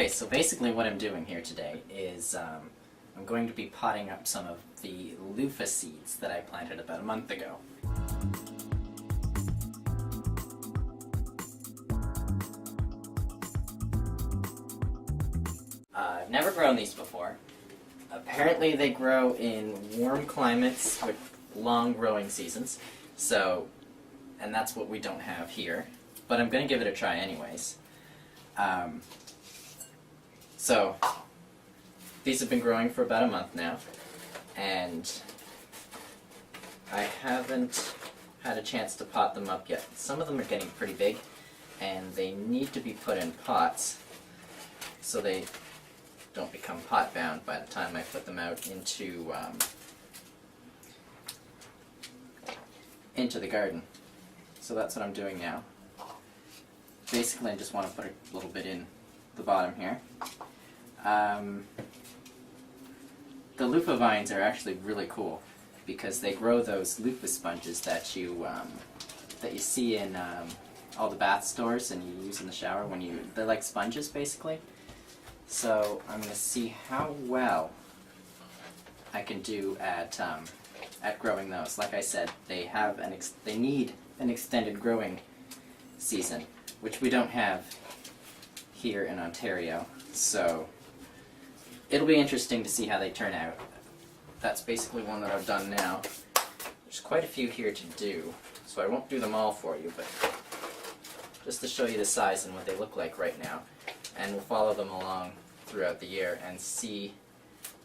so basically what I'm doing here today is I'm going to be potting up some of the luffa seeds that I planted about a month ago. I've never grown these before. Apparently they grow in warm climates with long growing seasons, and that's what we don't have here, but I'm going to give it a try anyways. So these have been growing for about a month now, and I haven't had a chance to pot them up yet. Some of them are getting pretty big, and they need to be put in pots so they don't become pot bound by the time I put them out into the garden. So that's what I'm doing now. Basically I just want to put a little bit in the bottom here. The luffa vines are actually really cool because they grow those luffa sponges that you see in all the bath stores and you use in the shower they're like sponges basically. So I'm going to see how well I can do at growing those. Like I said, they need an extended growing season, which we don't have here in Ontario. So it'll be interesting to see how they turn out. That's basically one that I've done now. There's quite a few here to do, so I won't do them all for you, but just to show you the size and what they look like right now. And we'll follow them along throughout the year and see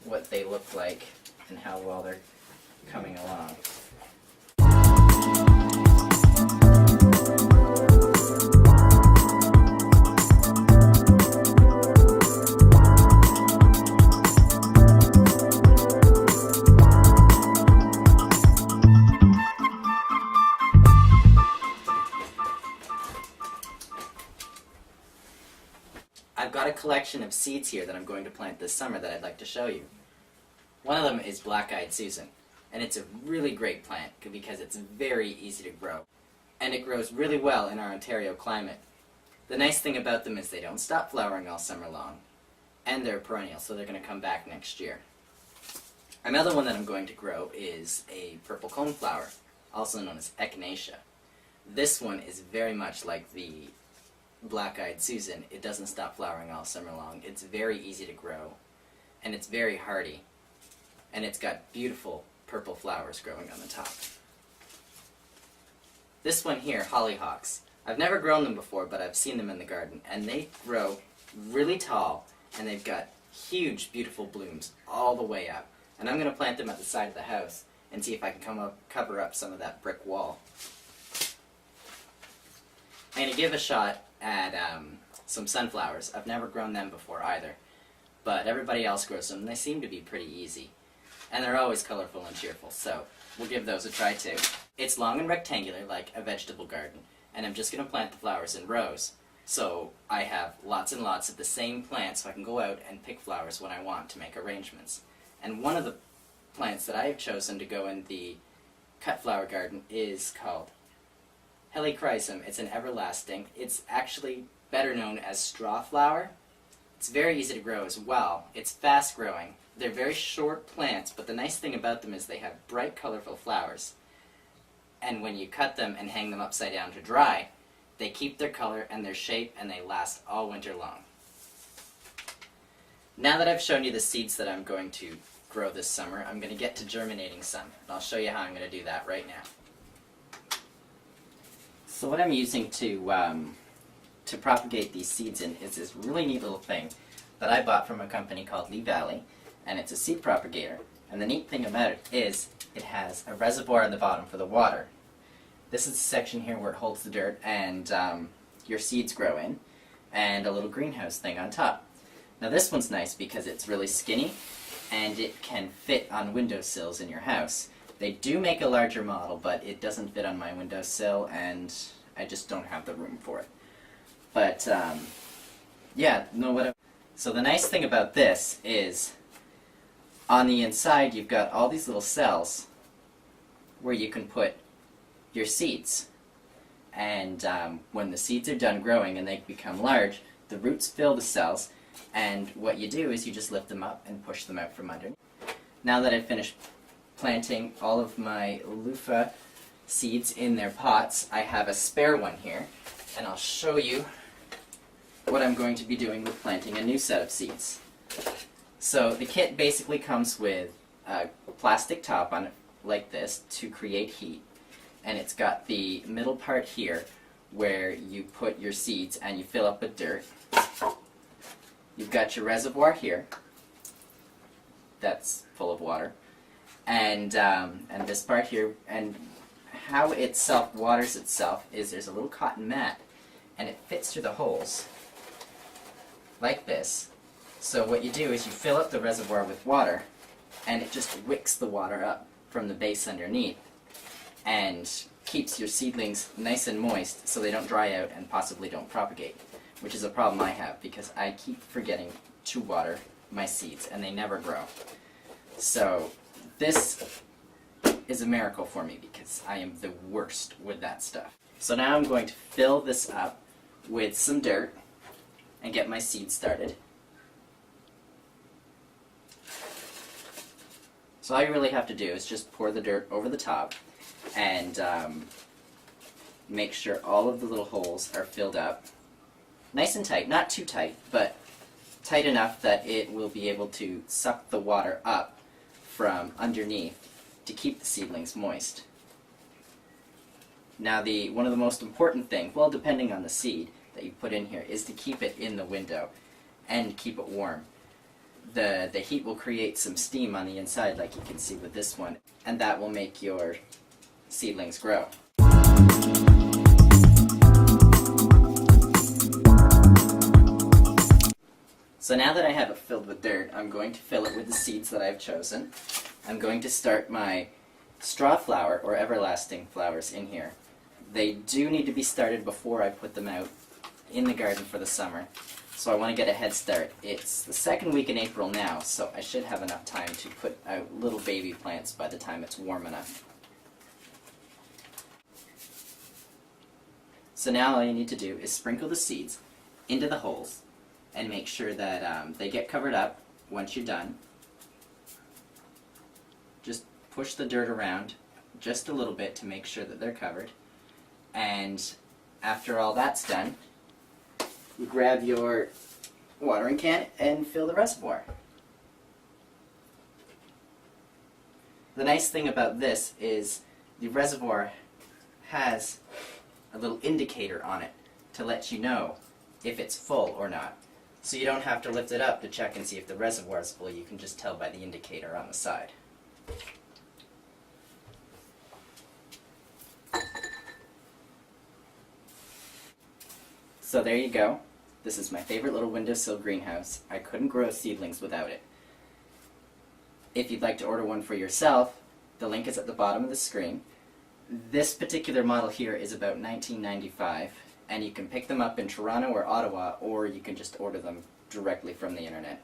what they look like and how well they're coming along. I've got a collection of seeds here that I'm going to plant this summer that I'd like to show you. One of them is Black-Eyed Susan, and it's a really great plant because it's very easy to grow, and it grows really well in our Ontario climate. The nice thing about them is they don't stop flowering all summer long, and they're perennial, so they're going to come back next year. Another one that I'm going to grow is a purple coneflower, also known as echinacea. This one is very much like the Black-Eyed Susan. It doesn't stop flowering all summer long. It's very easy to grow, and it's very hardy, and it's got beautiful purple flowers growing on the top. This one here, hollyhocks. I've never grown them before, but I've seen them in the garden, and they grow really tall, and they've got huge, beautiful blooms all the way up. And I'm going to plant them at the side of the house and see if I can cover up some of that brick wall. I'm going to give a shot at some sunflowers. I've never grown them before either, but everybody else grows them, and they seem to be pretty easy. And they're always colorful and cheerful, so we'll give those a try too. It's long and rectangular like a vegetable garden, and I'm just going to plant the flowers in rows. So I have lots and lots of the same plants, so I can go out and pick flowers when I want to make arrangements. And one of the plants that I have chosen to go in the cut flower garden is called Helichrysum. It's an everlasting. It's actually better known as straw flower. It's very easy to grow as well. It's fast growing. They're very short plants, but the nice thing about them is they have bright, colorful flowers. And when you cut them and hang them upside down to dry, they keep their color and their shape, and they last all winter long. Now that I've shown you the seeds that I'm going to grow this summer, I'm going to get to germinating some. And I'll show you how I'm going to do that right now. So what I'm using to propagate these seeds in is this really neat little thing that I bought from a company called Lee Valley, and it's a seed propagator. And the neat thing about it is it has a reservoir at the bottom for the water. This is the section here where it holds the dirt and your seeds grow in, and a little greenhouse thing on top. Now this one's nice because it's really skinny and it can fit on windowsills in your house. They do make a larger model, but it doesn't fit on my windowsill, and I just don't have the room for it. But yeah, no, whatever. So the nice thing about this is on the inside you've got all these little cells where you can put your seeds. And when the seeds are done growing and they become large, the roots fill the cells, And what you do is you just lift them up and push them out from underneath. Now that I've finished planting all of my luffa seeds in their pots, I have a spare one here, and I'll show you what I'm going to be doing with planting a new set of seeds. So the kit basically comes with a plastic top on it like this to create heat, and it's got the middle part here where you put your seeds and you fill up with dirt. You've got your reservoir here that's full of water, and this part here, and how it self-waters itself is there's a little cotton mat, and it fits through the holes like this. So what you do is you fill up the reservoir with water, and it just wicks the water up from the base underneath and keeps your seedlings nice and moist so they don't dry out and possibly don't propagate, which is a problem I have because I keep forgetting to water my seeds and they never grow. So this is a miracle for me because I am the worst with that stuff. So now I'm going to fill this up with some dirt and get my seeds started. So all you really have to do is just pour the dirt over the top and make sure all of the little holes are filled up. Nice and tight, not too tight, but tight enough that it will be able to suck the water up from underneath to keep the seedlings moist. Now one of the most important things, well depending on the seed that you put in here, is to keep it in the window and keep it warm. The heat will create some steam on the inside like you can see with this one, and that will make your seedlings grow. So now that I have it filled with dirt, I'm going to fill it with the seeds that I've chosen. I'm going to start my straw flower or everlasting flowers in here. They do need to be started before I put them out in the garden for the summer. So I want to get a head start. It's the second week in April now, so I should have enough time to put out little baby plants by the time it's warm enough. So now all you need to do is sprinkle the seeds into the holes and make sure that they get covered up once you're done. Just push the dirt around just a little bit to make sure that they're covered. And after all that's done, you grab your watering can and fill the reservoir. The nice thing about this is the reservoir has a little indicator on it to let you know if it's full or not. So you don't have to lift it up to check and see if the reservoir is full. You can just tell by the indicator on the side. So there you go. This is my favorite little windowsill greenhouse. I couldn't grow seedlings without it. If you'd like to order one for yourself, the link is at the bottom of the screen. This particular model here is about $19.95, and you can pick them up in Toronto or Ottawa, or you can just order them directly from the internet.